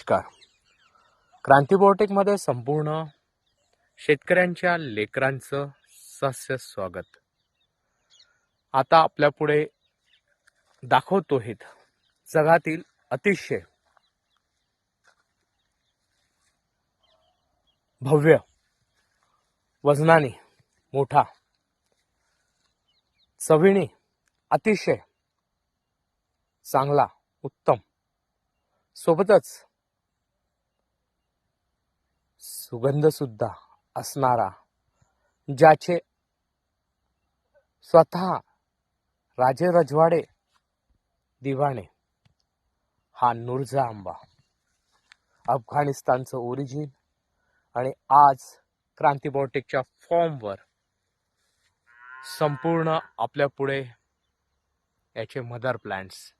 नमस्कार. क्रांती बायोटेकमध्ये संपूर्ण शेतकऱ्यांच्या लेकरांचं सस्य स्वागत. आता आपल्या पुढे दाखवतो हे जगातील अतिशय भव्य, वजनाने मोठा, चवीने अतिशय चांगला, उत्तम, सोबतच सुगंध सुद्धा असणारा, ज्याचे स्वतः राजे रजवाडे दिवाणे, हा नुरझा आंबा, अफगाणिस्तानचं ओरिजिन. आणि आज क्रांती बायोटेकच्या फॉर्मवर संपूर्ण आपल्या पुढे याचे मदर प्लांट्स.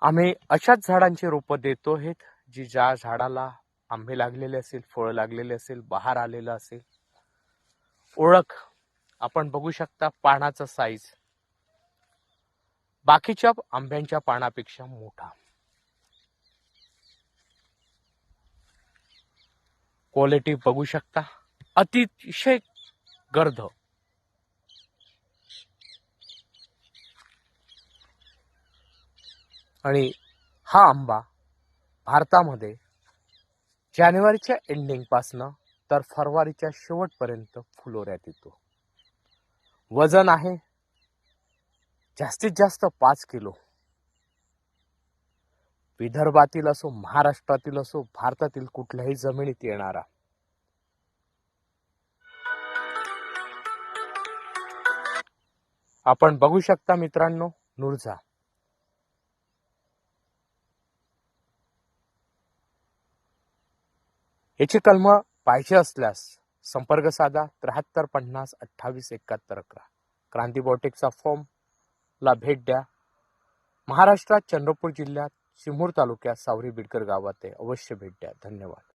आम्ही अशाच झाडांची रोपं देतो आहेत जी ज्या झाडाला आंबे लागलेले असेल, फळ लागलेले असेल, बहार आलेलं असेल. ओळख आपण बघू शकता, पानाचा साईज बाकीच्या आंब्यांच्या पानापेक्षा मोठा, क्वालिटी बघू शकता, अतिशय गर्द. आणि हा आंबा भारतामध्ये जानेवारीच्या एंडिंग पासनं तर फरवरीच्या शेवटपर्यंत फुलोऱ्यात येतो. वजन आहे जास्तीत जास्त 5 किलो. विदर्भातील असो, महाराष्ट्रातील असो, भारतातील कुठल्याही जमिनीत येणारा. आपण बघू शकता मित्रांनो, नुरझा. याची कलम पाहिजे असल्यास संपर्क साधा 7350287111. क्रांती बायोटेकचा फॉर्म ला भेट द्या. महाराष्ट्रात चंद्रपूर जिल्ह्यात चिमूर तालुक्यात सावरी बिडकर गावात आहे. अवश्य भेट द्या. धन्यवाद.